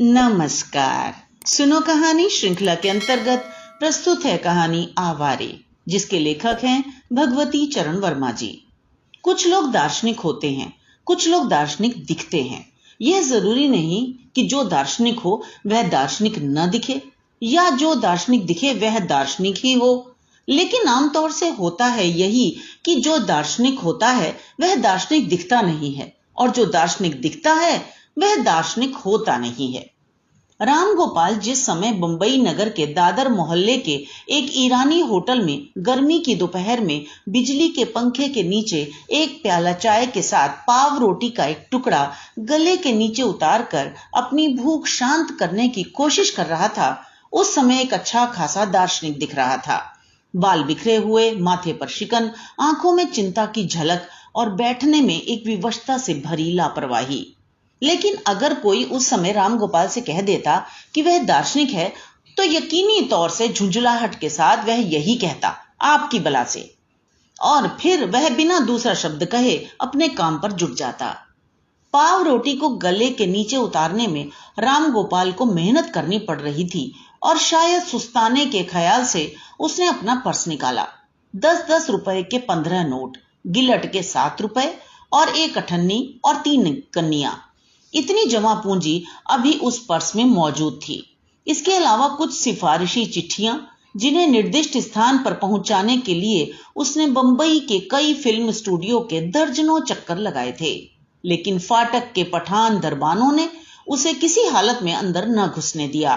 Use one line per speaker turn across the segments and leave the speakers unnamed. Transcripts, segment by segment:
नमस्कार। सुनो कहानी श्रृंखला के अंतर्गत प्रस्तुत है कहानी आवारे, जिसके लेखक हैं भगवती चरण वर्मा जी। कुछ लोग दार्शनिक होते हैं, कुछ लोग दार्शनिक दिखते हैं। यह जरूरी नहीं कि जो दार्शनिक हो वह दार्शनिक न दिखे या जो दार्शनिक दिखे वह दार्शनिक ही हो। लेकिन आमतौर से होता है यही कि जो दार्शनिक होता है वह दार्शनिक दिखता नहीं है और जो दार्शनिक दिखता है वह दार्शनिक होता नहीं है। राम गोपाल जिस समय बंबई नगर के दादर मोहल्ले के एक ईरानी होटल में गर्मी की दोपहर में बिजली के पंखे के नीचे एक प्याला चाय के साथ पाव रोटी का एक टुकड़ा गले के नीचे उतारकर अपनी भूख शांत करने की कोशिश कर रहा था, उस समय एक अच्छा खासा दार्शनिक दिख रहा था। बाल बिखरे हुए, माथे पर शिकन, आंखों में चिंता की झलक और बैठने में एक विवशता से भरी लापरवाही। लेकिन अगर कोई उस समय राम गोपाल से कह देता कि वह दार्शनिक है तो यकीनी तौर से झुंझुलाहट के साथ वह यही कहता, आपकी बला से, और फिर वह बिना दूसरा शब्द कहे अपने काम पर जुट जाता। पाव रोटी को गले के नीचे उतारने में राम गोपाल को मेहनत करनी पड़ रही थी और शायद सुस्ताने के ख्याल से उसने अपना पर्स निकाला। 10-10 रुपए के 15 नोट, गिलट के 7 रुपए और एक अठन्नी और 3 कन्नियां, इतनी जमा पूंजी अभी उस पर्स में मौजूद थी। इसके अलावा कुछ सिफारिशी चिट्ठियां जिन्हें निर्दिष्ट स्थान पर पहुंचाने के लिए उसने बंबई के कई फिल्म स्टूडियो के दर्जनों चक्कर लगाए थे। लेकिन फाटक के पठान दरबानों ने उसे किसी हालत में अंदर न घुसने दिया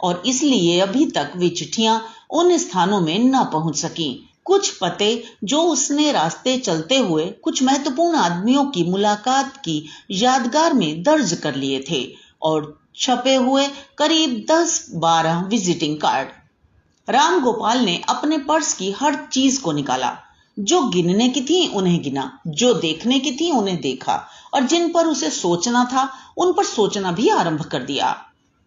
और इसलिए अभी तक वे चिट्ठियां उन स्थानों में न पहुंच सकी। कुछ पते जो उसने रास्ते चलते हुए कुछ महत्वपूर्ण आदमियों की मुलाकात की यादगार में दर्ज कर लिए थे और छपे हुए करीब 10-12 विजिटिंग कार्ड। राम गोपाल ने अपने पर्स की हर चीज को निकाला। जो गिनने की थी उन्हें गिना, जो देखने की थी उन्हें देखा और जिन पर उसे सोचना था उन पर सोचना भी आरंभ कर दिया।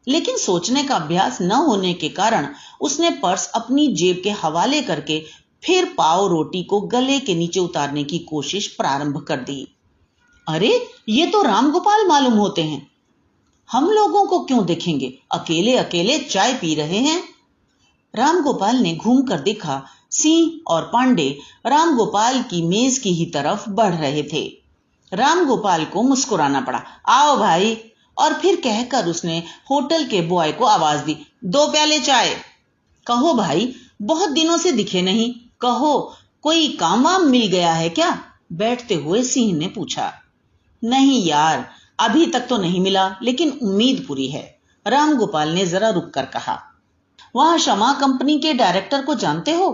लेकिन सोचने का अभ्यास न होने के कारण उसने पर्स अपनी जेब के हवाले करके फिर पाव रोटी को गले के नीचे उतारने की कोशिश प्रारंभ कर दी। अरे, ये तो राम गोपाल मालूम होते हैं, हम लोगों को क्यों देखेंगे, अकेले अकेले चाय पी रहे हैं। राम गोपाल ने घूम कर देखा। सिंह और पांडे राम गोपाल की मेज की ही तरफ बढ़ रहे थे। राम गोपाल को मुस्कुराना पड़ा। आओ भाई, और फिर कहकर उसने होटल के बॉय को आवाज दी, 2 प्याले चाय। कहो भाई, बहुत दिनों से दिखे नहीं, कहो कोई काम वाम मिल गया है क्या? बैठते हुए सिंह ने पूछा। नहीं यार, अभी तक तो नहीं मिला, लेकिन उम्मीद पूरी है, राम गोपाल ने जरा रुक कर कहा। वहां शमा कंपनी के डायरेक्टर को जानते हो?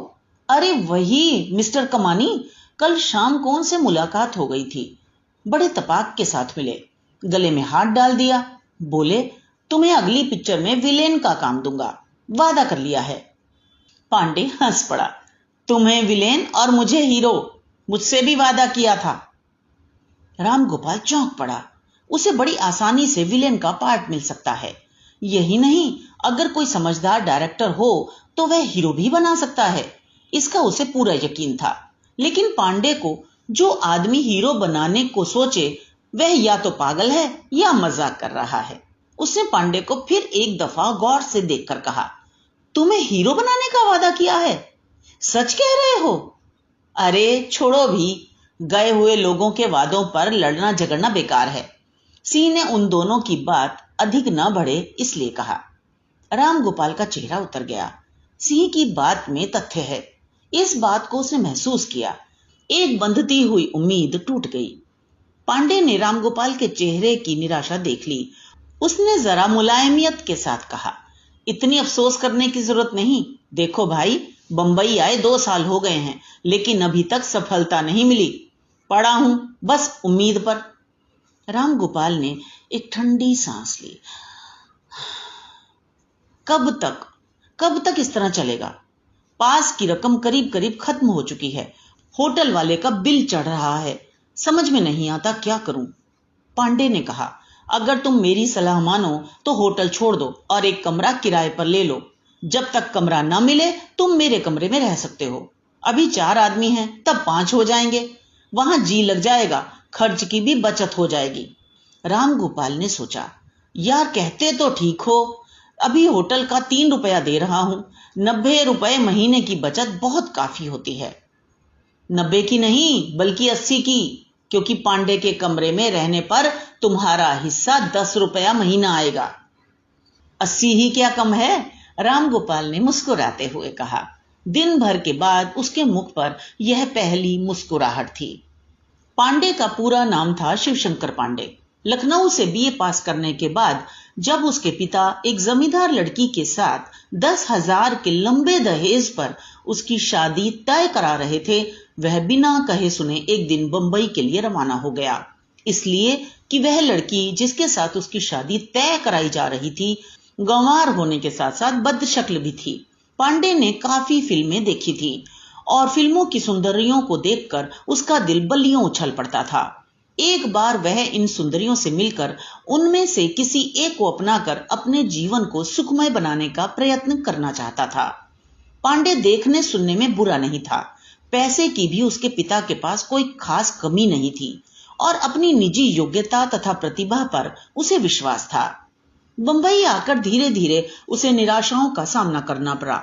अरे वही मिस्टर कमानी, कल शाम को उनसे मुलाकात हो गई थी। बड़े तपाक के साथ मिले, गले में हाथ डाल दिया, बोले तुम्हें अगली पिक्चर में विलेन का काम दूंगा, वादा कर लिया है। पांडे हंस पड़ा। तुम्हें विलेन और मुझे हीरो, मुझसे भी वादा किया था। राम गोपाल चौंक पड़ा। उसे बड़ी आसानी से विलेन का पार्ट मिल सकता है। यही नहीं, अगर कोई समझदार डायरेक्टर हो तो वह हीरो भी बना सकता है, इसका उसे पूरा यकीन था। लेकिन पांडे को जो आदमी हीरो बनाने को सोचे वह या तो पागल है या मजाक कर रहा है। उसने पांडे को फिर एक दफा गौर से देखकर कहा, तुम्हें हीरो बनाने का वादा किया है? सच कह रहे हो? अरे छोड़ो भी, गए हुए लोगों के वादों पर लड़ना झगड़ना बेकार है। सिंह ने उन दोनों की बात अधिक न बढ़े इसलिए कहा। राम गोपाल का चेहरा उतर गया। सिंह की बात में तथ्य है, इस बात को उसने महसूस किया। एक बंधती हुई उम्मीद टूट गई। पांडे ने राम गोपाल के चेहरे की निराशा देख ली। उसने जरा मुलायमियत के साथ कहा, इतनी अफसोस करने की जरूरत नहीं। देखो भाई, बंबई आए 2 साल हो गए हैं, लेकिन अभी तक सफलता नहीं मिली। पड़ा हूं बस उम्मीद पर। राम गोपाल ने एक ठंडी सांस ली। कब तक इस तरह चलेगा? पास की रकम करीब करीब खत्म हो चुकी है, होटल वाले का बिल चढ़ रहा है, समझ में नहीं आता क्या करूं। पांडे ने कहा, अगर तुम मेरी सलाह मानो तो होटल छोड़ दो और एक कमरा किराए पर ले लो। जब तक कमरा न मिले तुम मेरे कमरे में रह सकते हो। अभी 4 आदमी हैं, तब 5 हो जाएंगे, वहां जी लग जाएगा, खर्च की भी बचत हो जाएगी। राम गोपाल ने सोचा, यार कहते तो ठीक हो, अभी होटल का 3 रुपया दे रहा हूं। 90 रुपए महीने की बचत बहुत काफी होती है। 90 की नहीं बल्कि 80 की, क्योंकि पांडे के कमरे में रहने पर तुम्हारा हिस्सा 10 रुपया महीना आएगा। 80 ही क्या कम है? रामगोपाल ने मुस्कुराते हुए कहा। दिन भर के बाद उसके मुख पर यह पहली मुस्कुराहट थी। पांडे का पूरा नाम था शिवशंकर पांडे। लखनऊ से बीए पास करने के बाद जब उसके पिता एक जमींदार लड़की के साथ 10,000 के लंबे दहेज पर उसकी शादी तय करा रहे थे, वह बिना कहे सुने एक दिन बंबई के लिए रवाना हो गया। इसलिए कि वह लड़की जिसके साथ उसकी शादी तय कराई जा रही थी, गंवार होने के साथ साथ बदशक्ल भी थी। पांडे ने काफी फिल्में देखी थी और फिल्मों की सुंदरियों को देखकर उसका दिल बल्लियों उछल पड़ता था। एक बार वह इन सुंदरियों से मिलकर उनमें से किसी एक को अपनाकर अपने जीवन को सुखमय बनाने का प्रयत्न करना चाहता था। पांडे देखने सुनने में बुरा नहीं था। पैसे की भी उसके पिता के पास कोई खास कमी नहीं थी और अपनी निजी योग्यता तथा प्रतिभा पर उसे विश्वास था। बंबई आकर धीरे धीरे उसे निराशाओं का सामना करना पड़ा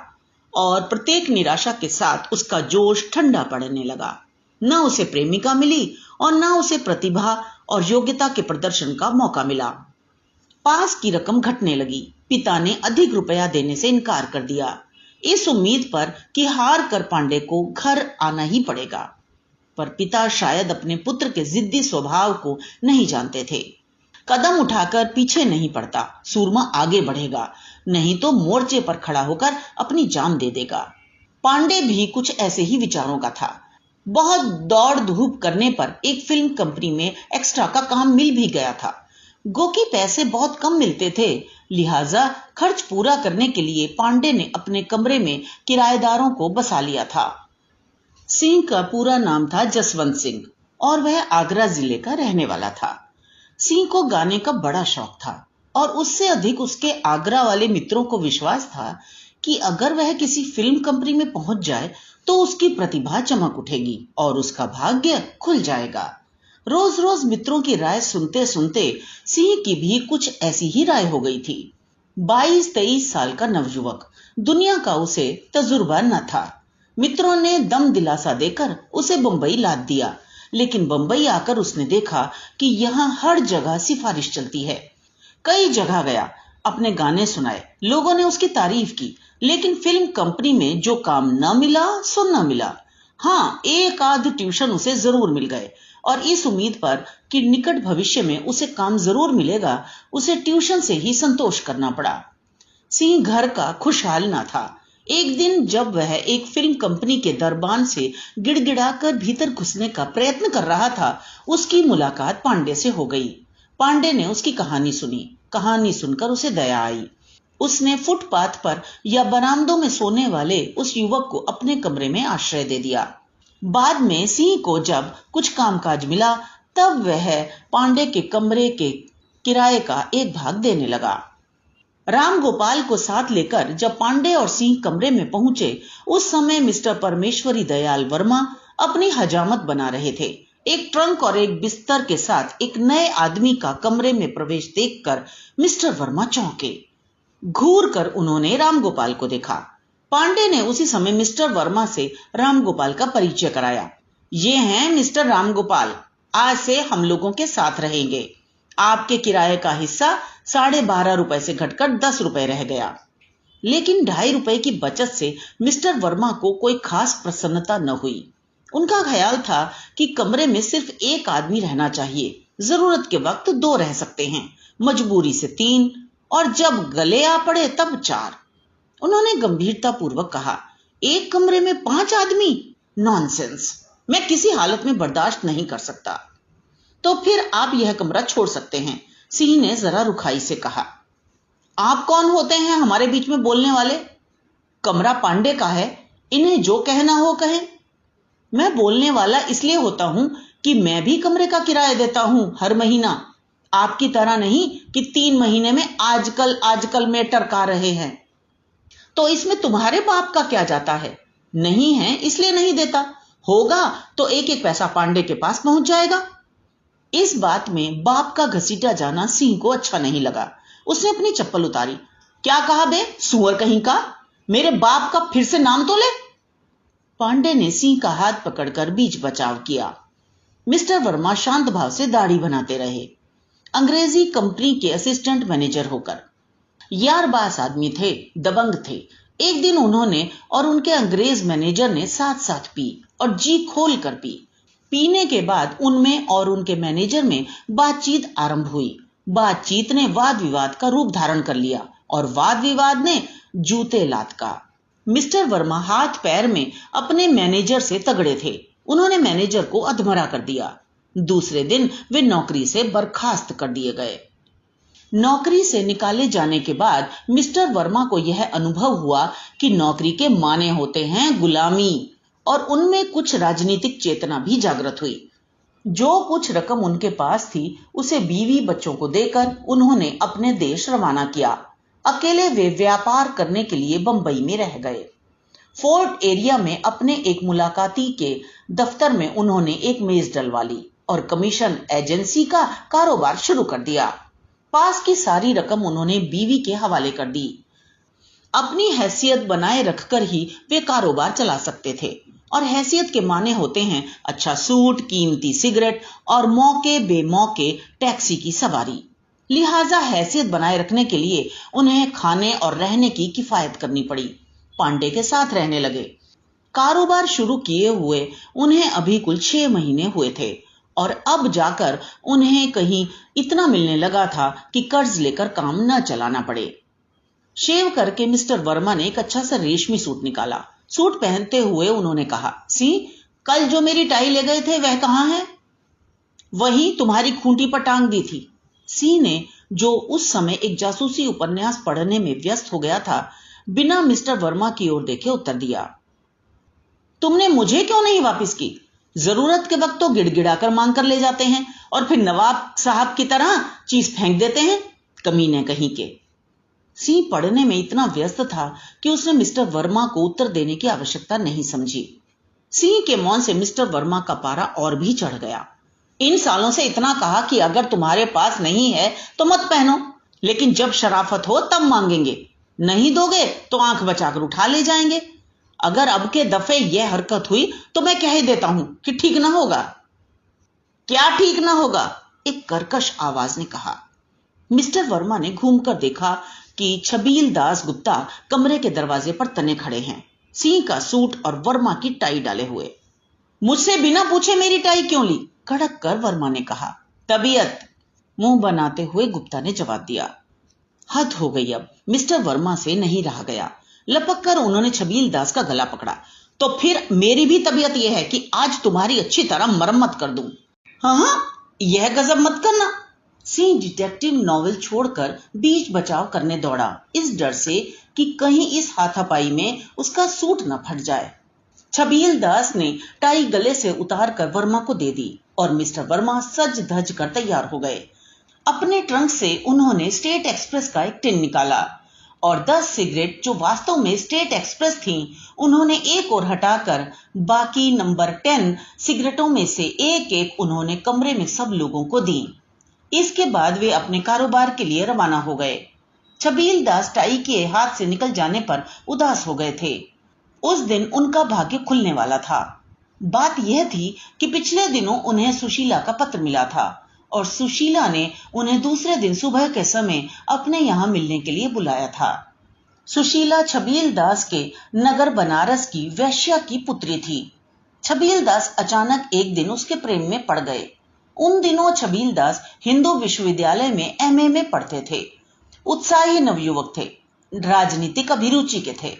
और प्रत्येक निराशा के साथ उसका जोश ठंडा पड़ने लगा। न उसे प्रेमिका मिली और न उसे प्रतिभा और योग्यता के प्रदर्शन का मौका मिला। पास की रकम घटने लगी। पिता ने अधिक रुपया देने से इनकार कर दिया, इस उम्मीद पर कि हार कर पांडे को घर आना ही पड़ेगा। पर पिता शायद अपने पुत्र के जिद्दी स्वभाव को नहीं जानते थे। कदम उठाकर पीछे नहीं पड़ता, सूरमा आगे बढ़ेगा, नहीं तो मोर्चे पर खड़ा होकर अपनी जान दे देगा। पांडे भी कुछ ऐसे ही विचारों का था। बहुत दौड़ धूप करने पर एक फिल्म कंपनी में एक्स्ट्रा का काम मिल भी गया था। गो कि पैसे बहुत कम मिलते थे, लिहाजा खर्च पूरा करने के लिए पांडे ने अपने कमरे में किराएदारों को बसा लिया था। सिंह का पूरा नाम था जसवंत सिंह और वह आगरा जिले का रहने वाला था। सिंह को गाने का बड़ा शौक था और उससे अधिक उसके आगरा वाले मित्रों को विश्वास था कि अगर वह किसी फिल्म कंपनी में पहुंच जाए तो उसकी प्रतिभा चमक उठेगी और उसका भाग्य खुल जाएगा। रोज रोज मित्रों की राय सुनते सुनते सिंह की भी कुछ ऐसी ही राय हो गई थी। 22-23 साल का नवयुवक, दुनिया का उसे तजुर्बा न था। मित्रों ने दम दिलासा देकर उसे बंबई लाद दिया, लेकिन बंबई आकर उसने देखा कि यहाँ हर जगह सिफारिश चलती है। कई जगह गया, अपने गाने सुनाए, लोगों ने उसकी तारीफ की, लेकिन फिल्म कंपनी में जो काम न मिला सो न मिला। हाँ, एक आध ट्यूशन उसे जरूर मिल गए और इस उम्मीद पर कि निकट भविष्य में उसे काम जरूर मिलेगा, उसे ट्यूशन से ही संतोष करना पड़ा। सिंह घर का खुशहाल न था। एक दिन जब वह एक फिल्म कंपनी के दरबान से गिड़गिड़ाकर भीतर घुसने का प्रयत्न कर रहा था, उसकी मुलाकात पांडे से हो गई। पांडे ने उसकी कहानी सुनी। कहानी सुनकर उसे दया आई। उसने फुटपाथ पर या बरामदों में सोने वाले उस युवक को अपने कमरे में आश्रय दे दिया। बाद में सिंह को जब कुछ कामकाज मिला, तब वह पांडे के कमरे के किराए का एक भाग देने लगा। रामगोपाल को साथ लेकर जब पांडे और सिंह कमरे में पहुंचे, उस समय मिस्टर परमेश्वरी दयाल वर्मा अपनी हजामत बना रहे थे। एक ट्रंक और एक बिस्तर के साथ एक नए आदमी का कमरे में प्रवेश देखकर मिस्टर वर्मा चौंके। घूर कर उन्होंने रामगोपाल को देखा। पांडे ने उसी समय मिस्टर वर्मा से रामगोपाल का परिचय कराया। ये हैं मिस्टर रामगोपाल, आज से हम लोगों के साथ रहेंगे। आपके किराए का हिस्सा 12.5 रुपए से घटकर 10 रुपए रह गया। लेकिन 2.5 रुपए की बचत से मिस्टर वर्मा को कोई खास प्रसन्नता न हुई। उनका ख्याल था कि कमरे में सिर्फ एक आदमी रहना चाहिए, जरूरत के वक्त 2 रह सकते हैं, मजबूरी से 3 और जब गले आ पड़े तब 4। उन्होंने गंभीरता पूर्वक कहा, एक कमरे में 5 आदमी? नॉनसेंस, मैं किसी हालत में बर्दाश्त नहीं कर सकता। तो फिर आप यह कमरा छोड़ सकते हैं, सिंह ने जरा रुखाई से कहा। आप कौन होते हैं हमारे बीच में बोलने वाले? कमरा पांडे का है, इन्हें जो कहना हो कहें। मैं बोलने वाला इसलिए होता हूं कि मैं भी कमरे का किराया देता हूं हर महीना, आपकी तरह नहीं कि 3 महीने में आजकल में टरका रहे हैं। तो इसमें तुम्हारे बाप का क्या जाता है? नहीं है इसलिए नहीं देता, होगा तो एक एक पैसा पांडे के पास पहुंच जाएगा। इस बात में बाप का घसीटा जाना सिंह को अच्छा नहीं लगा। उसने अपनी चप्पल उतारी। क्या कहा बे, सुअर कहीं का? मेरे बाप का फिर से नाम तो ले। पांडे ने सिंह का हाथ पकड़कर बीच बचाव किया। मिस्टर वर्मा शांत भाव से दाढ़ी बनाते रहे, अंग्रेजी कंपनी के असिस्टेंट मैनेजर होकर। यारबाज आदमी थे, दबंग थे। एक दिन उन्होंने और उनके अंग्रेज मैनेजर ने साथ साथ पी और जी खोल कर पी। पीने के बाद उनमें और उनके मैनेजर में बातचीत आरंभ हुई। बातचीत ने वाद विवाद का रूप धारण कर लिया और वाद विवाद ने जूते लात का। मिस्टर वर्मा हाथ पैर में अपने मैनेजर से तगड़े थे। उन्होंने मैनेजर को अधमरा कर दिया। दूसरे दिन वे नौकरी से बर्खास्त कर दिए गए। नौकरी से निकाले जाने के बाद मिस्टर वर्मा को यह अनुभव हुआ कि नौकरी के माने होते हैं गुलामी, और उनमें कुछ राजनीतिक चेतना भी जागृत हुई। जो कुछ रकम उनके पास थी उसे बीवी बच्चों को देकर उन्होंने अपने देश रवाना किया। अकेले वे व्यापार करने के लिए बंबई में रह गए। फोर्ट एरिया में अपने एक मुलाकाती के दफ्तर में उन्होंने एक मेज डलवा ली और कमीशन एजेंसी का कारोबार शुरू कर दिया। पास की सारी रकम उन्होंने बीवी के हवाले कर दी। अपनी हैसियत बनाए रखकर ही वे कारोबार चला सकते थे, और हैसियत के माने होते हैं अच्छा सूट, कीमती सिगरेट और मौके बेमौके टैक्सी की सवारी। लिहाजा हैसियत बनाए रखने के लिए उन्हें खाने और रहने की किफायत करनी पड़ी। पांडे के साथ रहने लगे। कारोबार शुरू किए हुए उन्हें अभी कुल 6 महीने हुए थे और अब जाकर उन्हें कहीं इतना मिलने लगा था कि कर्ज लेकर काम न चलाना पड़े। शेव करके मिस्टर वर्मा ने एक अच्छा सा रेशमी सूट निकाला। सूट पहनते हुए उन्होंने कहा, सी, कल जो मेरी टाई ले गए थे वह कहां है? वही तुम्हारी खूंटी पर टांग दी थी। सी ने, जो उस समय एक जासूसी उपन्यास पढ़ने में व्यस्त हो गया था, बिना मिस्टर वर्मा की ओर देखे उत्तर दिया, तुमने मुझे क्यों नहीं वापस की? जरूरत के वक्त तो गिड़गिड़ाकर मांग कर ले जाते हैं और फिर नवाब साहब की तरह चीज फेंक देते हैं, कमीने कहीं के। सिंह पढ़ने में इतना व्यस्त था कि उसने मिस्टर वर्मा को उत्तर देने की आवश्यकता नहीं समझी। सिंह के मौन से मिस्टर वर्मा का पारा और भी चढ़ गया। इन सालों से इतना कहा कि अगर तुम्हारे पास नहीं है तो मत पहनो, लेकिन जब शराफत हो तब मांगेंगे, नहीं दोगे तो आंख बचाकर उठा ले जाएंगे। अगर अब के दफे यह हरकत हुई तो मैं कह ही देता हूं कि ठीक ना होगा। क्या ठीक ना होगा? एक कर्कश आवाज ने कहा। मिस्टर वर्मा ने घूमकर देखा कि छबील दास गुप्ता कमरे के दरवाजे पर तने खड़े हैं, सिंह का सूट और वर्मा की टाई डाले हुए। मुझसे बिना पूछे मेरी टाई क्यों ली? कड़क कर वर्मा ने कहा। तबीयत, मुंह बनाते हुए गुप्ता ने जवाब दिया। हद हो गई, अब मिस्टर वर्मा से नहीं रहा गया। लपक कर उन्होंने छबील दास का गला पकड़ा। तो फिर मेरी भी तबीयत यह है कि आज तुम्हारी अच्छी तरह मरम्मत कर दूं। हाँ, यह गजब मत करना। सिंह डिटेक्टिव नॉवेल छोड़कर बीच बचाव करने दौड़ा, इस डर से कि कहीं इस हाथापाई में उसका सूट न फट जाए। छबील दास ने टाई गले से उतारकर वर्मा को दे दी और मिस्टर वर्मा सज धज कर तैयार हो गए। अपने ट्रंक से उन्होंने स्टेट एक्सप्रेस का एक टिन निकाला और 10 सिगरेट, जो वास्तव में स्टेट एक्सप्रेस थीं, उन्होंने एक और हटाकर बाकी नंबर 10 सिगरेटों में से एक एक उन्होंने कमरे में सब लोगों को दी। इसके बाद वे अपने कारोबार के लिए रवाना हो गए। छबील दास टाई के हाथ से निकल जाने पर उदास हो गए थे। उस दिन उनका भाग्य खुलने वाला था। बात यह थी कि पिछले दिनों उन्हें सुशीला का पत्र मिला था और सुशीला ने उन्हें दूसरे दिन सुबह के समय अपने यहां मिलने के लिए बुलाया था। सुशीला छबील दास के नगर बनारस की वैश्या की पुत्री थी। छबील दास अचानक एक दिन उसके प्रेम में पड़ गए। उन दिनों छबील दास हिंदू विश्वविद्यालय में एमए में पढ़ते थे। उत्साही नवयुवक थे, राजनीतिक अभिरुचि के थे,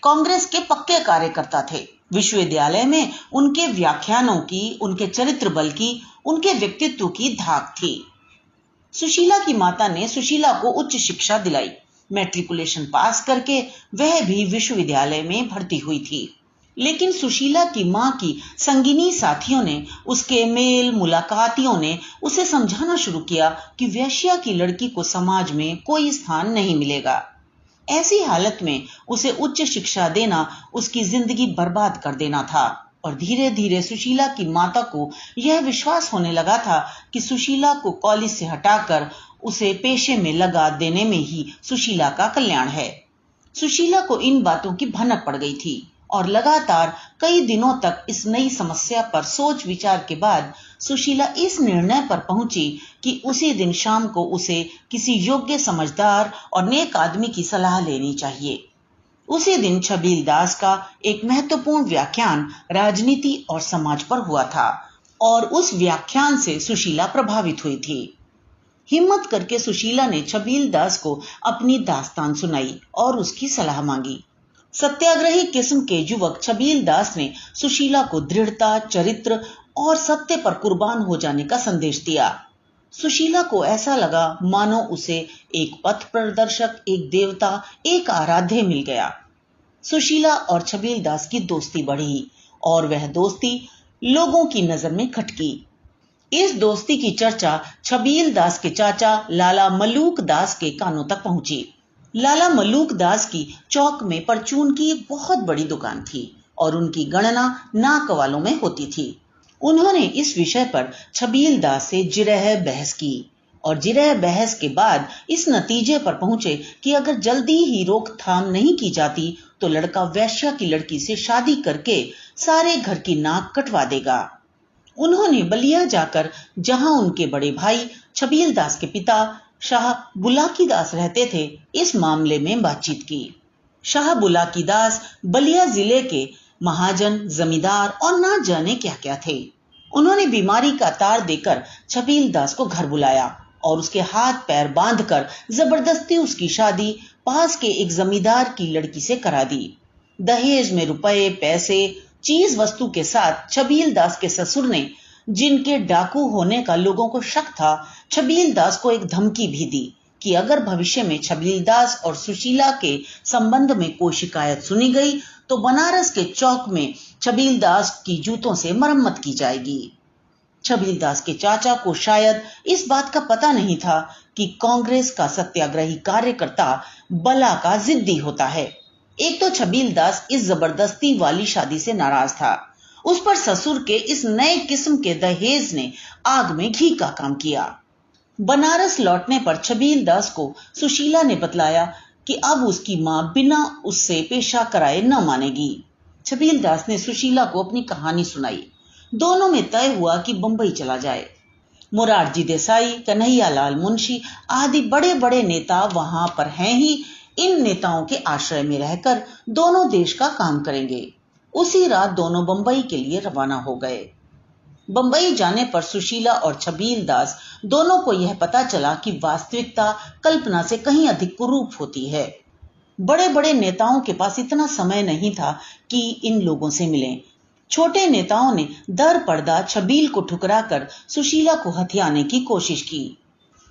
कांग्रेस के पक्के कार्यकर्ता थे। विश्वविद्यालय में उनके व्याख्यानों की, उनके चरित्र बल की, उनके व्यक्तित्व की धाक थी। सुशीला की माता ने सुशीला को उच्च शिक्षा दिलाई। मैट्रिकुलेशन पास करके वह भी विश्वविद्यालय में भर्ती हुई थी। लेकिन सुशीला की मां की संगिनी साथियों ने, उसके मेल मुलाकातियों ने उसे समझाना शुरू किया कि वैश्या की लड़की को समाज में कोई स्थान नहीं मिलेगा। ऐसी हालत में उसे उच्च शिक्षा देना उसकी जिंदगी बर्बाद कर देना था। और धीरे धीरे सुशीला की माता को यह विश्वास होने लगा था कि सुशीला को कॉलेज से हटाकर उसे पेशे में लगा देने में ही सुशीला का कल्याण है। सुशीला को इन बातों की भनक पड़ गई थी और लगातार कई दिनों तक इस नई समस्या पर सोच विचार के बाद सुशीला इस निर्णय पर पहुंची कि उसी दिन शाम को उसे किसी योग्य, समझदार और नेक आदमी की सलाह लेनी चाहिए। उसी दिन छबील दास का एक महत्वपूर्ण व्याख्यान राजनीति और समाज पर हुआ था और उस व्याख्यान से सुशीला प्रभावित हुई थी। हिम्मत करके सुशीला ने छबील दास को अपनी दास्तान सुनाई और उसकी सलाह मांगी। सत्याग्रही किस्म के युवक छबील दास ने सुशीला को दृढ़ता, चरित्र और सत्य पर कुर्बान हो जाने का संदेश दिया। सुशीला को ऐसा लगा मानो उसे एक पथ प्रदर्शक, एक देवता, एक आराध्य मिल गया। सुशीला और छबील दास की दोस्ती बढ़ी और वह दोस्ती लोगों की नजर में खटकी। इस दोस्ती की चर्चा छबील दास के चाचा लाला मलूक दास के कानों तक पहुंची। लाला मलूक दास की चौक में परचून की एक बहुत बड़ी दुकान थी और उनकी गणना नाक वालों में होती थी। उन्होंने इस विषय पर छबील दास से जिरह बहस की और जिरह बहस के बाद इस नतीजे पर पहुंचे कि अगर जल्दी ही रोकथाम नहीं की जाती तो लड़का वैश्या की लड़की से शादी करके सारे घर की नाक कटवा देगा। उन्होंने बलिया जाकर, जहां उनके बड़े भाई छबील दास के पिता शाह बुलाकी दास रहते थे, इस मामले में बातचीत की। शाह बुलाकी दास बलिया जिले के महाजन, जमींदार और ना जाने क्या क्या थे। उन्होंने बीमारी का तार देकर छबील दास को घर बुलाया और उसके हाथ पैर बांधकर जबरदस्ती उसकी शादी पास के एक जमींदार की लड़की से करा दी। दहेज में रुपए, पैसे, चीज वस्तु के साथ छबील दास के ससुर ने, जिनके डाकू होने का लोगों को शक था, छबील दास को एक धमकी भी दी कि अगर भविष्य में छबील दास और सुशीला के संबंध में कोई शिकायत सुनी गई तो बनारस के चौक में छबील दास की जूतों से मरम्मत की जाएगी। छबील दास के चाचा को शायद इस बात का पता नहीं था कि कांग्रेस का सत्याग्रही कार्यकर्ता बला का जिद्दी होता है। एक तो छबील दास इस जबरदस्ती वाली शादी से नाराज था, उस पर ससुर के इस नए किस्म के दहेज ने आग में घी का काम किया। बनारस लौटने पर छबील दास को सुशीला ने बतलाया कि अब उसकी मां बिना उससे पेशा कराए न मानेगी। छबील दास ने सुशीला को अपनी कहानी सुनाई। दोनों में तय हुआ कि बंबई चला जाए। मोरारजी देसाई, कन्हैयालाल मुंशी आदि बड़े बड़े नेता वहां पर हैं ही। इन नेताओं के आश्रय में रहकर दोनों देश का काम करेंगे। उसी रात दोनों बंबई के लिए रवाना हो गए। बंबई जाने पर सुशीला और छबील दास दोनों को यह पता चला कि वास्तविकता कल्पना से कहीं अधिक कुरूप होती है। बड़े बड़े नेताओं के पास इतना समय नहीं था कि इन लोगों से मिलें। छोटे नेताओं ने दर पर्दा छबील को ठुकराकर सुशीला को हथियाने की कोशिश की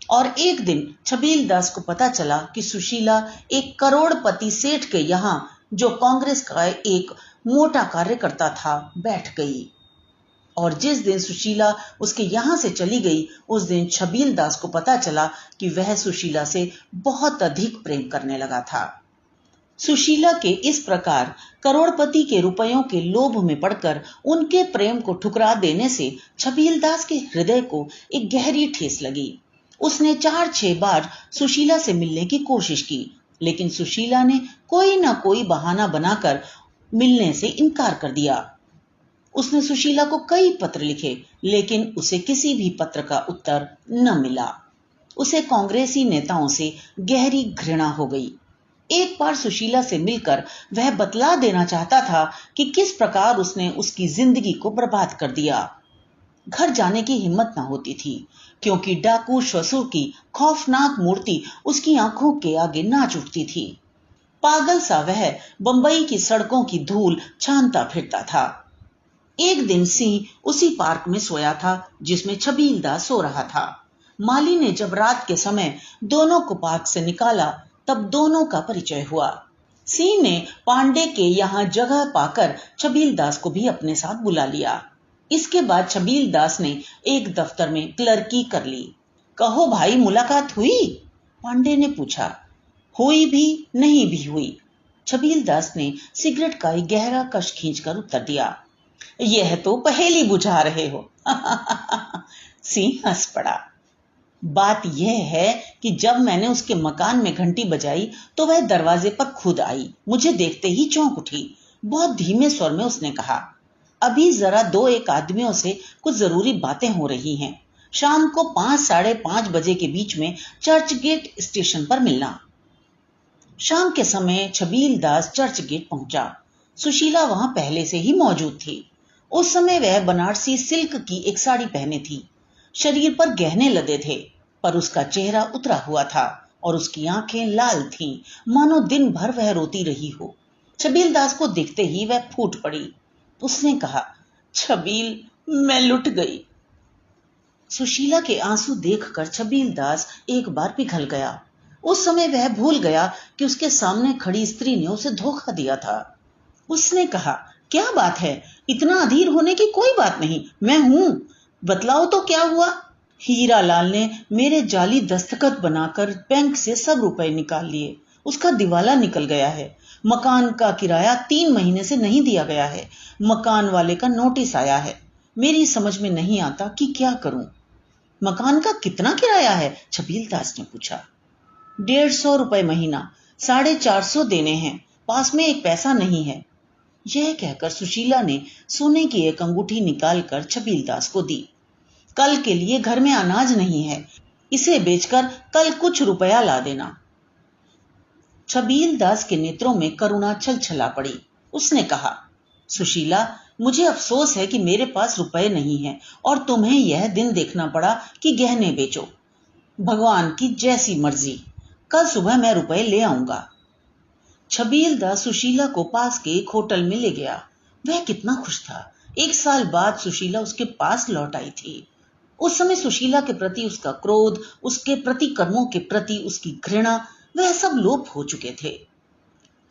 और एक दिन छबील दास को पता चला कि सुशीला एक करोड़पति सेठ के यहाँ, जो कांग्रेस का एक मोटा कार्यकर्ता था, बैठ गई। और जिस दिन सुशीला उसके यहां से चली गई, उस दिन छबील दास को पता चला कि वह सुशीला से बहुत अधिक प्रेम करने लगा था। सुशीला के इस प्रकार करोड़पति के रुपयों के लोभ में पड़कर उनके प्रेम को ठुकरा देने से छबील दास के हृदय को एक गहरी ठेस लगी। उसने 4-6 बार सुशीला से मिलने की कोशिश की, लेकिन सुशीला ने कोई ना कोई बहाना बनाकर मिलने से इनकार कर दिया। उसने सुशीला को कई पत्र लिखे, लेकिन उसे किसी भी पत्र का उत्तर न मिला। उसे कांग्रेसी नेताओं से गहरी घृणा हो गई। एक बार सुशीला से मिलकर वह बतला देना चाहता था कि किस प्रकार उसने उसकी जिंदगी को बर्बाद कर दिया। घर जाने की हिम्मत न होती थी, क्योंकि डाकू ससुर की खौफनाक मूर्ति उसकी आंखों के आगे नाच उठती थी। पागल सा वह बंबई की सड़कों की धूल छानता फिरता था। एक दिन सिंह उसी पार्क में सोया था जिसमें छबील दास सो रहा था। माली ने जब रात के समय दोनों को पार्क से निकाला, तब दोनों का परिचय हुआ। सिंह ने पांडे के यहाँ जगह पाकर छबील दास को भी अपने साथ बुला लिया। इसके बाद छबील दास ने एक दफ्तर में क्लर्की कर ली। कहो भाई, मुलाकात हुई? पांडे ने पूछा। हुई भी नहीं भी हुई। छबील दास ने सिगरेट का एक गहरा कश खींचकर उत्तर दिया। यह तो पहेली बुझा रहे हो। सिंह हंस पड़ा। बात यह है कि जब मैंने उसके मकान में घंटी बजाई तो वह दरवाजे पर खुद आई। मुझे देखते ही चौंक उठी। बहुत धीमे स्वर में उसने कहा, अभी जरा 2-1 आदमियों से कुछ जरूरी बातें हो रही हैं। शाम को 5-5:30 बजे के बीच में चर्च गेट स्टेशन पर मिलना। शाम के समय छबील दास चर्च गेट पहुंचा। सुशीला वहां पहले से ही मौजूद थी। उस समय वह बनारसी सिल्क की एक साड़ी पहने थी। शरीर पर गहने लदे थे, पर उसका चेहरा उतरा हुआ था और उसकी आंखें लाल थीं, मानो दिन भर वह रोती रही हो। छबील दास को देखते ही वह फूट पड़ी। उसने कहा, छबील, मैं लुट गई। सुशीला के आंसू देखकर छबील दास एक बार पिघल गया। उस समय वह भूल गया कि उसके सामने खड़ी स्त्री ने उसे धोखा दिया था। उसने कहा, क्या बात है, इतना अधीर होने की कोई बात नहीं, मैं हूं, बतलाओ तो क्या हुआ। हीरालाल ने मेरे जाली दस्तखत बनाकर बैंक से सब रुपए निकाल लिए। उसका दिवाला निकल गया है। मकान का किराया 3 महीने से नहीं दिया गया है। मकान वाले का नोटिस आया है। मेरी समझ में नहीं आता कि क्या करूं। मकान का कितना किराया है? छबील दास ने पूछा। 150 रुपए महीना, 450 देने हैं, पास में एक पैसा नहीं है। यह कहकर सुशीला ने सोने की एक अंगूठी निकालकर छबील दास को दी। कल के लिए घर में अनाज नहीं है, इसे बेचकर कल कुछ रुपया ला देना। छबील दास के नेत्रों में करुणा छलछला पड़ी। उसने कहा, सुशीला, मुझे अफसोस है कि मेरे पास रुपए नहीं है और तुम्हें यह दिन देखना पड़ा कि गहने बेचो। भगवान की जैसी मर्जी, कल सुबह मैं रुपए ले आऊंगा। छबील दास सुशीला को पास के एक होटल में ले गया। वह कितना खुश था। 1 साल बाद सुशीला उसके पास लौट आई थी। उस समय सुशीला के प्रति उसका क्रोध, उसके प्रतिकर्मों के प्रति उसकी घृणा, वह सब लोप हो चुके थे।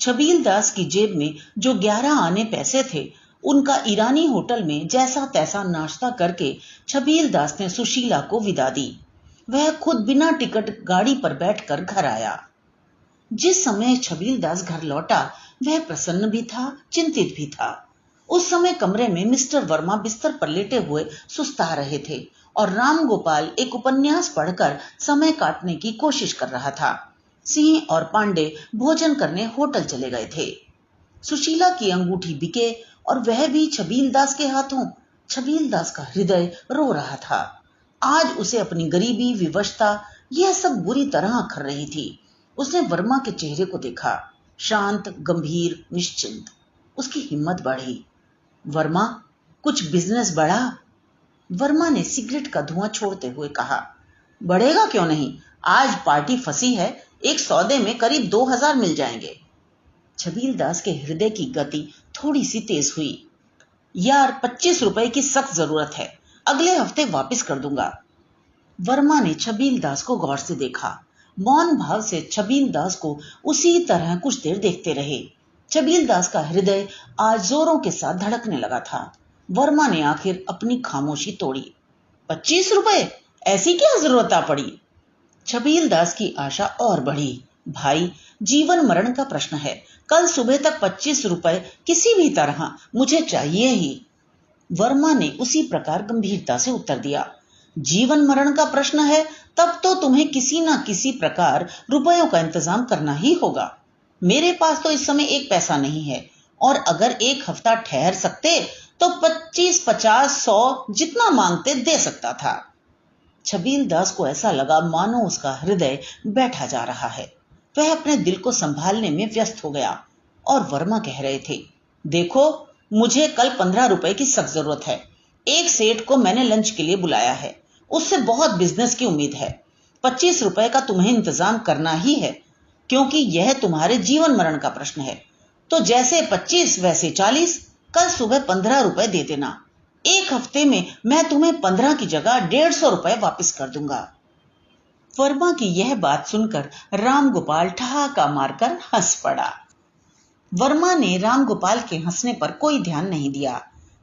छबील दास की जेब में जो 11 आने पैसे थे, उनका ईरानी होटल में जैसा तैसा नाश्ता करके छबील दास ने सुशीला को विदा दी। वह खुद बिना टिकट गाड़ी पर बैठकर घर आया। जिस समय छबील दास घर लौटा, वह प्रसन्न भी था, चिंतित भी था। उस समय कमरे में मिस्टर वर्मा बिस्तर पर लेटे हुए सुस्ता रहे थे और राम गोपाल एक उपन्यास पढ़कर समय काटने की कोशिश कर रहा था। सिंह और पांडे भोजन करने होटल चले गए थे। सुशीला की अंगूठी बिके और वह भी छबील दास के हाथों। छबील दास का हृदय रो रहा था। आज उसे अपनी गरीबी, विवशता, यह सब बुरी तरह अखर रही थी। उसने वर्मा के चेहरे को देखा, शांत, गंभीर, निश्चिंत। उसकी हिम्मत बढ़ी। वर्मा, कुछ बिजनेस बढ़ा? वर्मा ने सिगरेट का धुआं छोड़ते हुए कहा, बढ़ेगा क्यों नहीं, आज पार्टी फंसी है, एक सौदे में करीब 2000 मिल जाएंगे। छबील दास के हृदय की गति थोड़ी सी तेज हुई। यार, 25 रुपए की सख्त जरूरत है, अगले हफ्ते वापस कर दूंगा। वर्मा ने छबील दास को गौर से देखा। मौन भाव से छबील दास को उसी तरह कुछ देर देखते रहे। छबील दास का हृदय आज जोरों के साथ धड़कने लगा था। वर्मा ने आखिर अपनी खामोशी तोड़ी। 25 रुपए, ऐसी क्या जरूरत आ पड़ी? छबील दास की आशा और बढ़ी। भाई, जीवन मरण का प्रश्न है, कल सुबह तक 25 रुपए किसी भी तरह मुझे चाहिए ही। वर्मा ने उसी प्रकार गंभीरता से उत्तर दिया, जीवन मरण का प्रश्न है, तब तो तुम्हें किसी ना किसी प्रकार रुपयों का इंतजाम करना ही होगा। मेरे पास तो इस समय एक पैसा नहीं है, और अगर एक हफ्ता ठहर सकते तो 25, 50, 100 जितना मांगते दे सकता था। छबील दास को ऐसा लगा मानो उसका हृदय बैठा जा रहा है। वह अपने दिल को संभालने में व्यस्त हो गया और वर्मा कह रहे थे, देखो, मुझे कल 15 रुपए की सख्त जरूरत है। एक सेठ को मैंने लंच के लिए बुलाया है, उससे बहुत बिजनेस की उम्मीद है। 25 रुपए का तुम्हें इंतजाम करना ही है, क्योंकि यह तुम्हारे जीवन मरण का प्रश्न है। तो जैसे 25 वैसे 40, कल सुबह 15 रुपए दे देना। एक हफ्ते में मैं तुम्हें 15 की जगह 150 रुपए वापस कर दूंगा। वर्मा की यह बात सुनकर राम गोपाल ठहाका मारकर हंस पड़ा। वर्मा ने राम गोपाल के हंसने पर कोई ध्यान नहीं दिया।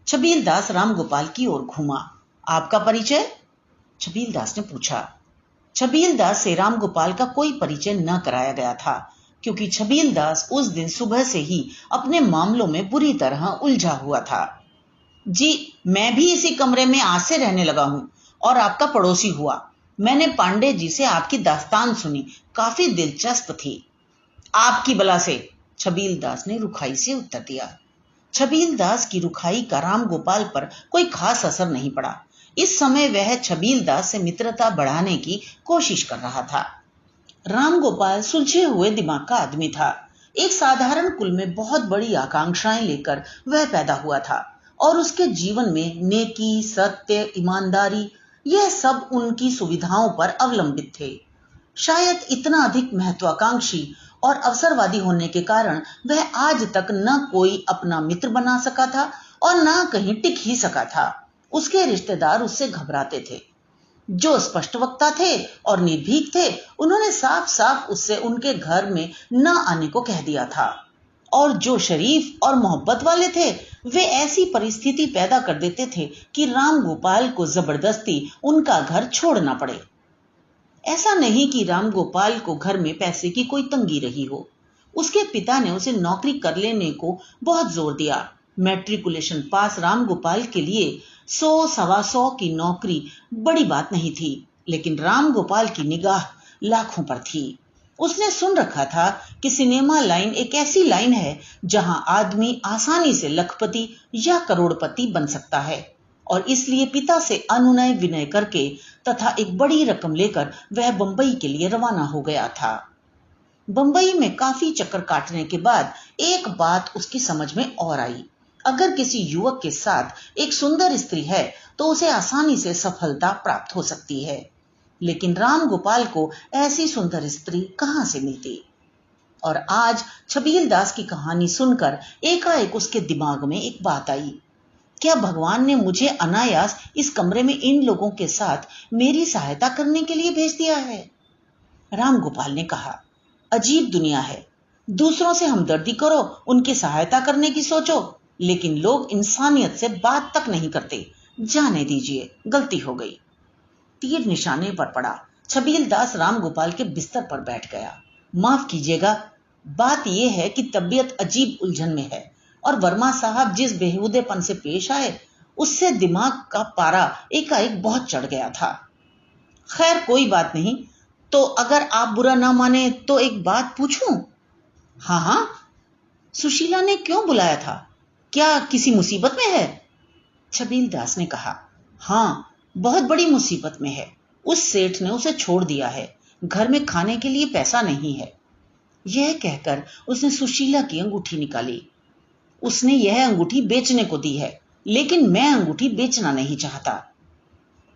छबील दास राम गोपाल की ओर घूमा। आपका परिचय? छबील दास ने पूछा। छबील दास से राम गोपाल का कोई परिचय न कराया गया था, क्योंकि छबील दास उस दिन सुबह से ही अपने मामलों में बुरी तरह उलझा हुआ था। जी, मैं भी इसी कमरे में आज से रहने लगा हूं और आपका पड़ोसी हुआ। मैंने पांडे जी से आपकी दास्तान सुनी, काफी दिलचस्प थी। आपकी बला से, छबील दास ने रुखाई से उत्तर दिया। छबील दास की रुखाई का राम गोपाल पर कोई खास असर नहीं पड़ा। इस समय वह छबील दास से मित्रता बढ़ाने की कोशिश कर रहा था। राम गोपाल सुलझे हुए दिमाग का आदमी था। एक साधारण कुल में बहुत बड़ी आकांक्षाएं लेकर वह पैदा हुआ था और उसके जीवन में नेकी, सत्य, ईमानदारी, यह सब उनकी सुविधाओं पर अवलंबित थे। शायद इतना अधिक महत्वाकांक्षी और अवसरवादी होने के कारण वह आज तक न कोई अपना मित्र बना सका था और न कहीं टिक ही सका था। उसके रिश्तेदार उससे घबराते थे। जो स्पष्ट वक्ता थे और निर्भीक थे, उन्होंने साफ साफ उससे उनके घर में न आने को कह दिया था। और जो शरीफ और मोहब्बत वाले थे, वे ऐसी परिस्थिति पैदा कर देते थे कि राम गोपाल को जबरदस्ती उनका घर छोड़ना पड़े। ऐसा नहीं कि राम गोपाल को घर में पैसे की कोई तंगी रही हो। उसके पिता ने उसे नौकरी कर लेने को बहुत जोर दिया। मैट्रिकुलेशन पास राम गोपाल के लिए 100-125 की नौकरी बड़ी बात नहीं थी, लेकिन राम गोपाल की निगाह लाखों पर थी। उसने सुन रखा था कि सिनेमा लाइन एक ऐसी लाइन है जहां आदमी आसानी से लखपति या करोड़पति बन सकता है, और इसलिए पिता से अनुनय विनय करके तथा एक बड़ी रकम लेकर वह बंबई के लिए रवाना हो गया था। बंबई में काफी चक्कर काटने के बाद एक बात उसकी समझ में और आई। अगर किसी युवक के साथ एक सुंदर स्त्री है तो उसे आसानी से सफलता प्राप्त हो सकती है, लेकिन राम गोपाल को ऐसी सुंदर स्त्री कहां से मिलती। और आज छबील दास की कहानी सुनकर एकाएक उसके दिमाग में एक बात आई। क्या भगवान ने मुझे अनायास इस कमरे में इन लोगों के साथ मेरी सहायता करने के लिए भेज दिया है? राम गोपाल ने कहा, अजीब दुनिया है। दूसरों से हमदर्दी करो, उनकी सहायता करने की सोचो, लेकिन लोग इंसानियत से बात तक नहीं करते। जाने दीजिए, गलती हो गई। तीर निशाने पर पड़ा। छबील दास राम गोपाल के बिस्तर पर बैठ गया। माफ कीजिएगा, बात यह है कि तबीयत अजीब उलझन में है और वर्मा साहब जिस बेहुदेपन से पेश आए, उससे दिमाग का पारा एकाएक बहुत चढ़ गया था। खैर कोई बात नहीं, तो अगर आप बुरा ना माने तो एक बात पूछूं? हाँ हाँ। सुशीला ने क्यों बुलाया था? क्या किसी मुसीबत में है? छबील दास ने कहा, हाँ, बहुत बड़ी मुसीबत में है। उस सेठ ने उसे छोड़ दिया है। घर में खाने के लिए पैसा नहीं है। यह कहकर उसने सुशीला की अंगूठी निकाली। उसने यह अंगूठी बेचने को दी है, लेकिन मैं अंगूठी बेचना नहीं चाहता।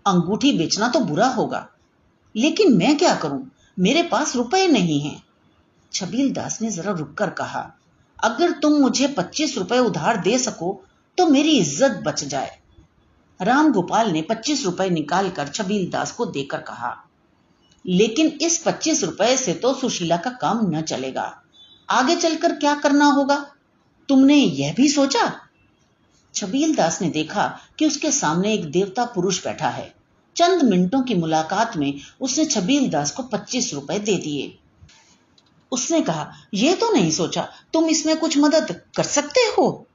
अंगूठी बेचना तो बुरा होगा, लेकिन मैं क्या करूं? मेरे पास रुपए नहीं हैं। छबील दास ने जरा रुककर कहा, अगर तुम मुझे 25 रुपए उधार दे सको तो मेरी इज्जत बच जाए। राम गोपाल ने 25 रुपए निकालकर छबील दास को देकर कहा, लेकिन इस 25 रुपए से तो सुशीला का काम न चलेगा। आगे चलकर क्या करना होगा, तुमने यह भी सोचा? छबील दास ने देखा कि उसके सामने एक देवता पुरुष बैठा है। चंद मिनटों की मुलाकात में उसने छबील दास को 25 रुपए दे दिए। उसने कहा, यह तो नहीं सोचा तुम इसमें कुछ मदद कर सकते हो?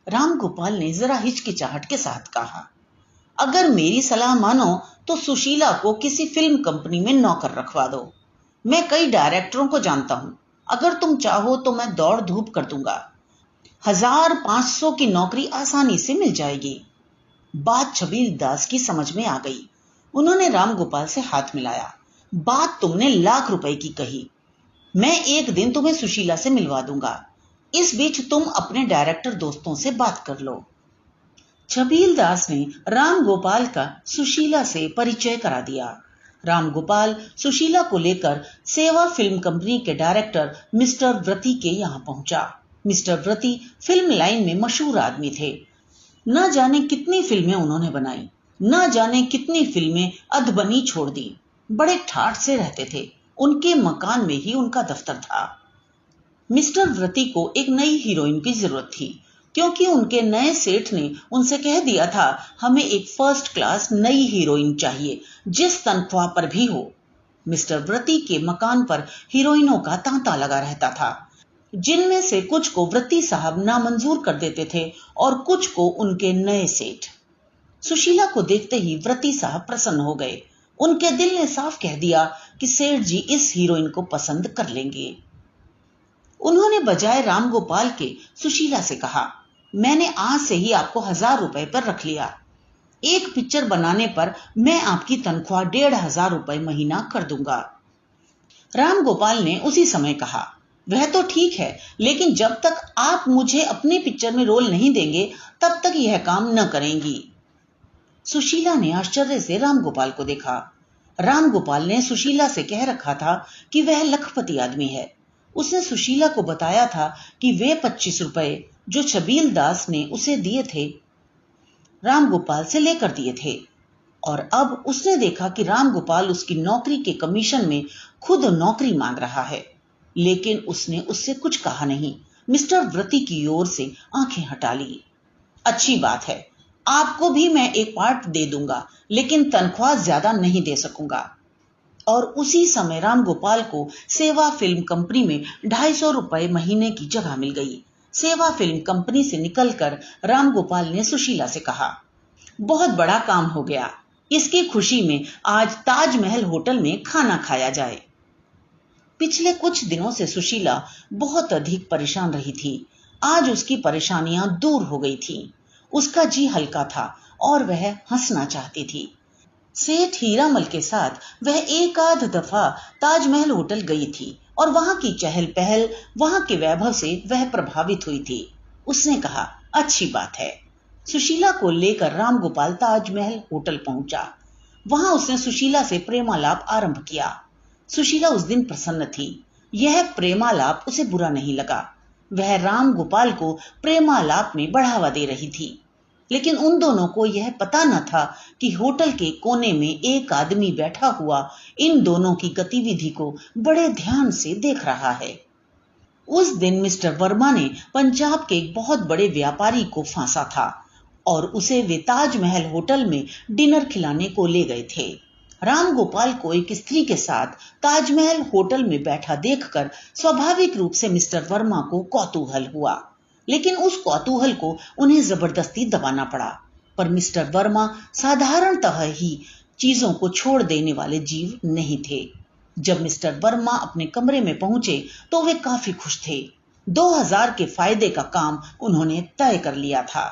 राम गोपाल ने जरा हिचकिचाहट के साथ कहा, अगर मेरी सलाह मानो तो सुशीला को किसी फिल्म कंपनी में नौकर रखवा दो। मैं कई डायरेक्टरों को जानता हूं। अगर तुम चाहो तो मैं दौड़ धूप कर दूंगा। 1500 की नौकरी आसानी से मिल जाएगी। बात छबील दास की समझ में आ गई। उन्होंने राम गोपाल से हाथ मिलाया। बात तुमने लाख रुपए की कही। मैं एक दिन तुम्हें सुशीला से मिलवा दूंगा। इस बीच तुम अपने डायरेक्टर दोस्तों से बात कर लो। छबील दास ने राम गोपाल का सुशीला से परिचय करा दिया। राम गोपाल सुशीला को लेकर सेवा फिल्म कंपनी के डायरेक्टर मिस्टर व्रती के यहां पहुंचा। मिस्टर व्रती फिल्म लाइन में मशहूर आदमी थे। न जाने कितनी फिल्में उन्होंने बनाई, न जाने कितनी फिल्में अधबनी छोड़ दी। बड़े ठाठ से रहते थे। उनके मकान में ही उनका दफ्तर था। मिस्टर व्रती को एक नई हीरोइन की जरूरत थी, क्योंकि उनके नए सेठ ने उनसे कह दिया था, हमें एक फर्स्ट क्लास नई हीरोइन चाहिए, जिस तनख्वाह पर भी हो। मिस्टर व्रती के मकान पर हीरोइनों का तांता लगा रहता था, जिनमें से कुछ को व्रती साहब नामंजूर कर देते थे और कुछ को उनके नए सेठ। सुशीला को देखते ही व्रती साहब प्रसन्न हो गए। उनके दिल ने साफ कह दिया कि सेठ जी इस हीरोइन को पसंद कर लेंगे। उन्होंने बजाय रामगोपाल के सुशीला से कहा, मैंने आज से ही आपको 1000 रुपए पर रख लिया। एक पिक्चर बनाने पर मैं आपकी तनख्वाह 1500 रुपए महीना कर दूंगा। रामगोपाल ने उसी समय कहा, वह तो ठीक है, लेकिन जब तक आप मुझे अपनी पिक्चर में रोल नहीं देंगे तब तक यह काम न करेंगी। सुशीला ने आश्चर्य से रामगोपाल को देखा। रामगोपाल ने सुशीला से कह रखा था कि वह लखपति आदमी है। उसने सुशीला को बताया था कि वे 25 रुपए जो छबील दास ने उसे दिए थे रामगोपाल से लेकर दिए थे, और अब उसने देखा कि रामगोपाल उसकी नौकरी के कमीशन में खुद नौकरी मांग रहा है, लेकिन उसने उससे कुछ कहा नहीं। मिस्टर व्रती की ओर से आंखें हटा ली। अच्छी बात है, आपको भी मैं एक पार्ट दे दूंगा, लेकिन तनख्वाह ज्यादा नहीं दे सकूंगा। और उसी समय रामगोपाल को सेवा फिल्म कंपनी में 250 रुपए महीने की जगह मिल गई। सेवा फिल्म कंपनी से निकलकर रामगोपाल ने सुशीला से कहा, बहुत बड़ा काम हो गया, इसकी खुशी में आज ताजमहल होटल में खाना खाया जाए। पिछले कुछ दिनों से सुशीला बहुत अधिक परेशान रही थी। आज उसकी परेशानियां दूर हो गई थीं। उसका जी हल्का था और वह हंसना चाहती थी। सेठ हीरामल के साथ वह एक आध दफा ताजमहल होटल गई थी और वहां की चहल पहल, वहां के वैभव से वह प्रभावित हुई थी। उसने कहा, अच्छी बात है। सुशीला को लेकर रामगोपाल ताजमहल होटल पहुंचा। वहां उसने सुशीला से प्रेमालाप आरंभ किया। सुशीला उस दिन प्रसन्न थी। यह प्रेमालाप उसे बुरा नहीं लगा। वह रामगोपाल को प्रेमालाप में बढ़ावा दे रही थी, लेकिन उन दोनों को यह पता न था कि होटल के कोने में एक आदमी बैठा हुआ इन दोनों की गतिविधि को बड़े ध्यान से देख रहा है। उस दिन मिस्टर वर्मा ने पंजाब के एक बहुत बड़े व्यापारी को फांसा था और उसे वे ताजमहल होटल में डिनर खिलाने को ले गए थे। रामगोपाल को एक स्त्री के साथ ताजमहल होटल में बैठा देखकर स्वाभाविक रूप से मिस्टर वर्मा को कौतूहल हुआ, लेकिन उस कौतूहल को उन्हें जबरदस्ती दबाना पड़ा। पर मिस्टर वर्मा साधारणतः ही चीजों को छोड़ देने वाले जीव नहीं थे। जब मिस्टर वर्मा अपने कमरे में पहुंचे तो वे काफी खुश थे। 2000 के फायदे का काम उन्होंने तय कर लिया था।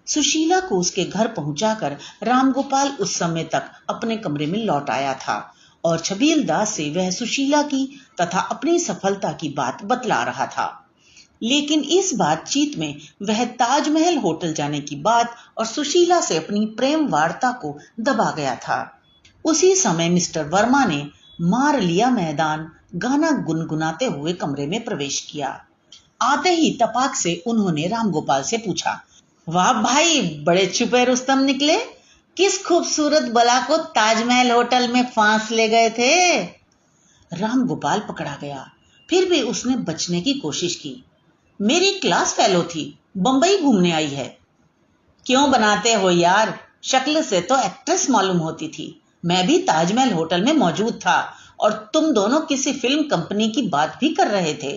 सुशीला को उसके घर पहुंचाकर रामगोपाल उस समय तक अपने कमरे में लौट आया था और छबील दास से वह सुशीला की तथा अपनी सफलता की बात बतला रहा था। लेकिन इस बातचीत में वह ताजमहल होटल जाने की बात और सुशीला से अपनी प्रेम वार्ता को दबा गया था। उसी समय मिस्टर वर्मा ने मार लिया मैदान गाना गुनगुनाते हुए कमरे में प्रवेश किया। आते ही तपाक से उन्होंने रामगोपाल से पूछा, वाह भाई, बड़े छुपे रुस्तम निकले। किस खूबसूरत बला को ताजमहल होटल में फांस ले गए थे? रामगोपाल पकड़ा गया। फिर भी उसने बचने की कोशिश की। मेरी क्लास फेलो थी, बंबई घूमने आई है। क्यों बनाते हो यार, शक्ल से तो एक्ट्रेस मालूम होती थी। मैं भी ताजमहल होटल में मौजूद था और तुम दोनों किसी फिल्म कंपनी की बात भी कर रहे थे।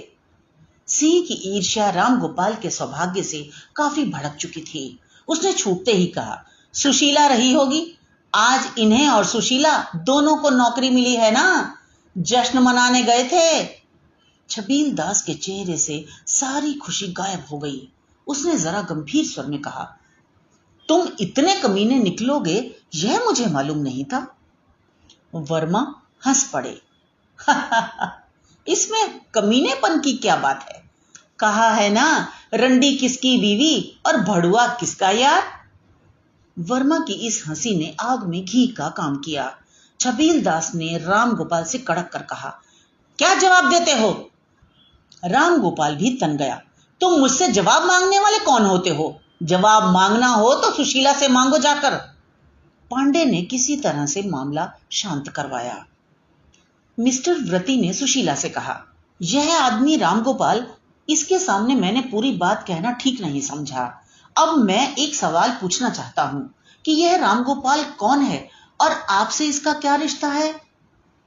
सिंह की ईर्ष्या रामगोपाल के सौभाग्य से काफी भड़क चुकी थी। उसने छूटते ही कहा, सुशीला रही होगी। आज इन्हें और सुशीला दोनों को नौकरी मिली है ना, जश्न मनाने गए थे। छबील दास के चेहरे से सारी खुशी गायब हो गई। उसने जरा गंभीर स्वर में कहा, तुम इतने कमीने निकलोगे यह मुझे मालूम नहीं था। वर्मा हंस पड़े। इसमें कमीनेपन की क्या बात है? कहा है ना, रंडी किसकी बीवी और भड़ुआ किसका यार। वर्मा की इस हंसी ने आग में घी का काम किया। छबील दास ने रामगोपाल से कड़क कर कहा, क्या जवाब देते हो? रामगोपाल भी तन गया। तुम मुझसे जवाब मांगने वाले कौन होते हो? जवाब मांगना हो तो सुशीला से मांगो जाकर। पांडे ने किसी तरह से मामला शांत करवाया। मिस्टर व्रती ने सुशीला से कहा, यह आदमी रामगोपाल, इसके सामने मैंने पूरी बात कहना ठीक नहीं समझा। अब मैं एक सवाल पूछना चाहता हूं कि यह रामगोपाल कौन है और आपसे इसका क्या रिश्ता है?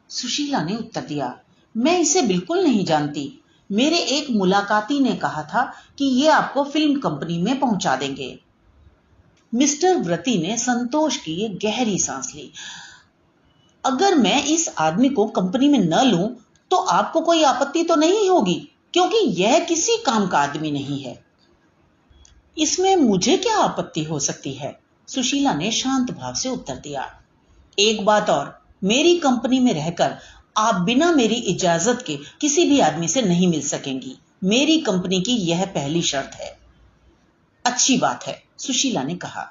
सुशीला ने उत्तर दिया, मैं इसे बिल्कुल नहीं जानती। मेरे एक मुलाकाती ने कहा था कि ये आपको फिल्म कंपनी में पहुंचा देंगे। मिस्टर व्रती ने संतोष की एक गहरी सांस ली। अगर मैं इस आदमी को कंपनी में न लूं तो आपको कोई आपत्ति तो नहीं होगी, क्योंकि यह किसी काम का आदमी नहीं है। इसमें मुझे क्या आपत्ति हो सकती है? सुशीला ने शांत भाव से उत्तर दिया। एक बात और, मेरी कंपनी में रहकर आप बिना मेरी इजाजत के किसी भी आदमी से नहीं मिल सकेंगी। मेरी कंपनी की यह पहली शर्त है। अच्छी बात है, सुशीला ने कहा।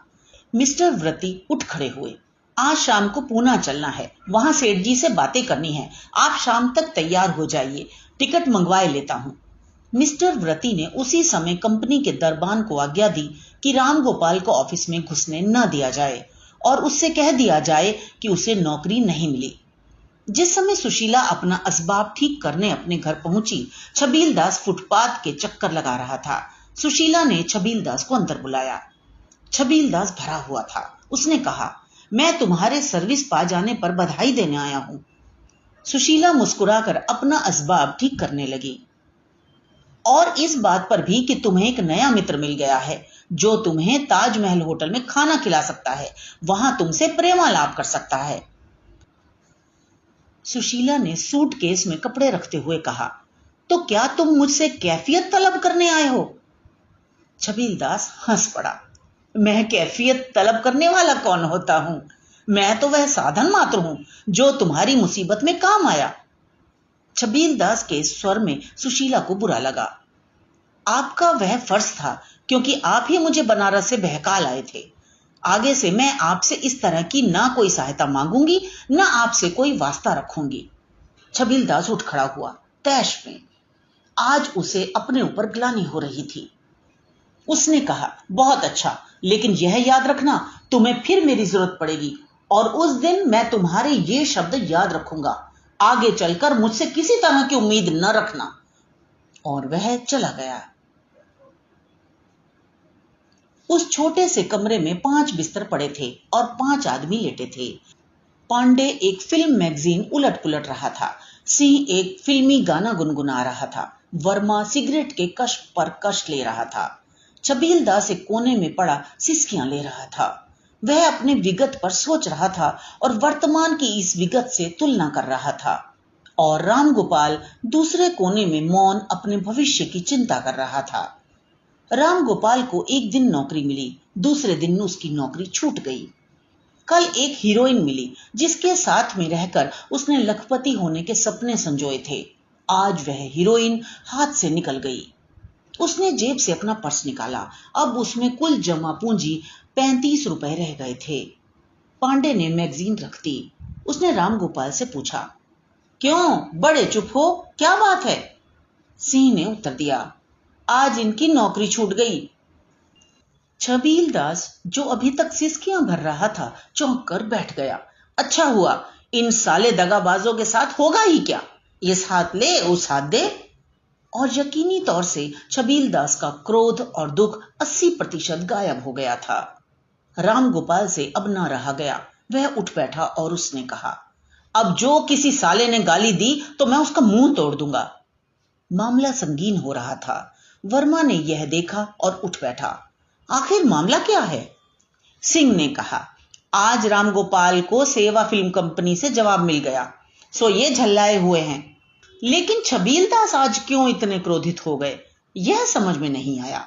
मिस्टर व्रती उठ खड़े हुए। आज शाम को पूना चलना है, वहां सेठ जी से बातें करनी है। आप शाम तक तैयार हो जाइए, टिकट मंगवाए लेता हूं। मिस्टर व्रती ने उसी समय कंपनी के दरबान को आज्ञा दी कि रामगोपाल को ऑफिस में घुसने न दिया जाए और उससे कह दिया जाए कि उसे नौकरी नहीं मिली। जिस समय सुशीला अपना असबाब ठीक करने अपने घर पहुंची, छबीलदास फुटपाथ के चक्कर लगा रहा था। सुशीला ने छबीलदास को अंदर बुलाया। छबीलदास भरा हुआ था। उसने कहा, मैं तुम्हारे सर्विस पा जाने पर बधाई देने आया हूं। सुशीला मुस्कुराकर अपना असबाब ठीक करने लगी। और इस बात पर भी कि तुम्हें एक नया मित्र मिल गया है जो तुम्हें ताजमहल होटल में खाना खिला सकता है, वहां तुमसे प्रेमालाप कर सकता है। सुशीला ने सूटकेस में कपड़े रखते हुए कहा, तो क्या तुम मुझसे कैफियत तलब करने आए हो? छबीलदास हंस पड़ा। मैं कैफियत तलब करने वाला कौन होता हूं? मैं तो वह साधन मात्र हूं जो तुम्हारी मुसीबत में काम आया। छबीलदास के स्वर में सुशीला को बुरा लगा। आपका वह फर्ज था, क्योंकि आप ही मुझे बनारस से बहका लाए थे। आगे से मैं आपसे इस तरह की ना कोई सहायता मांगूंगी, ना आपसे कोई वास्ता रखूंगी। छबीलदास उठ खड़ा हुआ। तैश में आज उसे अपने ऊपर ग्लानि हो रही थी। उसने कहा, बहुत अच्छा, लेकिन यह याद रखना, तुम्हें फिर मेरी जरूरत पड़ेगी और उस दिन मैं तुम्हारे ये शब्द याद रखूंगा। आगे चलकर मुझसे किसी तरह की उम्मीद न रखना। और वह चला गया। उस छोटे से कमरे में 5 बिस्तर पड़े थे और 5 आदमी लेटे थे। पांडे एक फिल्म मैगजीन उलट पुलट रहा था। सिंह एक फिल्मी गाना गुनगुना रहा था। वर्मा सिगरेट के कश पर कश ले रहा था। छबीलदास एक कोने में पड़ा सिसकियां ले रहा था। वह अपने विगत पर सोच रहा था और वर्तमान की इस विगत से तुलना कर रहा था। और रामगोपाल दूसरे कोने में मौन अपने भविष्य की चिंता कर रहा था। रामगोपाल को एक दिन नौकरी मिली, दूसरे दिन उसकी नौकरी छूट गई। कल एक हीरोइन मिली जिसके साथ में रहकर उसने लखपति होने के सपने संजोए थे। आज वह हीरोइन हाथ से निकल गई। उसने जेब से अपना पर्स निकाला। अब उसमें कुल जमा पूंजी 35 रुपए रह गए थे। पांडे ने मैगजीन रख दी। उसने रामगोपाल से पूछा, क्यों बड़े चुप हो, क्या बात है? सिंह ने उत्तर दिया, आज इनकी नौकरी छूट गई। छबीलदास, जो अभी तक सिसकियां भर रहा था, चौंक कर बैठ गया। अच्छा हुआ, इन साले दगाबाजों के साथ होगा ही क्या? इस हाथ ले उस हाथ दे। और यकीनी तौर से छबीलदास का क्रोध और दुख 80% गायब हो गया था। रामगोपाल से अब ना रहा गया। वह उठ बैठा और उसने कहा, अब जो किसी साले ने गाली दी तो मैं उसका मुंह तोड़ दूंगा। मामला संगीन हो रहा था। वर्मा ने यह देखा और उठ बैठा। आखिर मामला क्या है? सिंह ने कहा, आज रामगोपाल को सेवा फिल्म कंपनी से जवाब मिल गया, सो ये झल्लाए हुए हैं। लेकिन छबीलदास आज क्यों इतने क्रोधित हो गए, यह समझ में नहीं आया।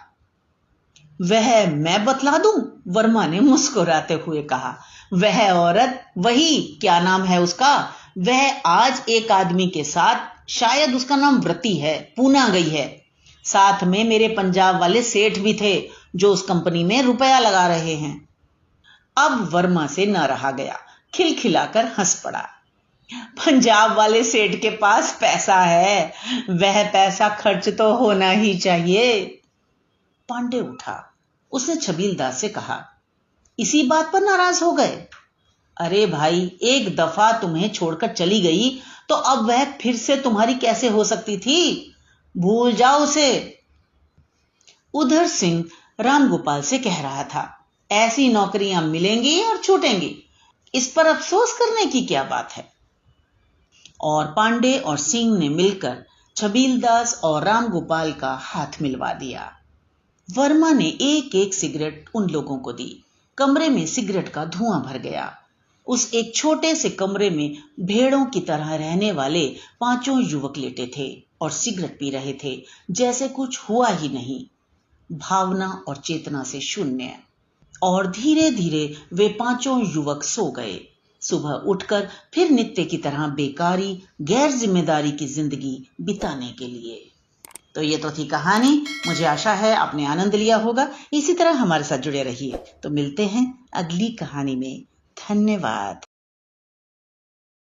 वह मैं बतला दूं, वर्मा ने मुस्कुराते हुए कहा। वह औरत, वही क्या नाम है उसका, वह आज एक आदमी के साथ, शायद उसका नाम व्रती है, पूना गई है। साथ में मेरे पंजाब वाले सेठ भी थे जो उस कंपनी में रुपया लगा रहे हैं। अब वर्मा से न रहा गया, खिलखिलाकर हंस पड़ा। पंजाब वाले सेठ के पास पैसा है, वह पैसा खर्च तो होना ही चाहिए। पांडे उठा। उसने छबीलदास से कहा, इसी बात पर नाराज हो गए? अरे भाई, एक दफा तुम्हें छोड़कर चली गई तो अब वह फिर से तुम्हारी कैसे हो सकती थी? भूल जाओ उसे। उधर सिंह रामगोपाल से कह रहा था, ऐसी नौकरियां मिलेंगी और छूटेंगी, इस पर अफसोस करने की क्या बात है? और पांडे और सिंह ने मिलकर छबीलदास और रामगोपाल का हाथ मिलवा दिया। वर्मा ने एक एक सिगरेट उन लोगों को दी। कमरे में सिगरेट का धुआं भर गया। उस एक छोटे से कमरे में भेड़ों की तरह रहने वाले 5 युवक लेटे थे और सिगरेट पी रहे थे, जैसे कुछ हुआ ही नहीं, भावना और चेतना से शून्य। और धीरे धीरे वे 5 युवक सो गए, सुबह उठकर फिर नित्य की तरह बेकारी, गैर जिम्मेदारी की जिंदगी बिताने के लिए। तो ये तो थी कहानी। मुझे आशा है आपने आनंद लिया होगा। इसी तरह हमारे साथ जुड़े रहिए। तो मिलते हैं अगली कहानी में। धन्यवाद।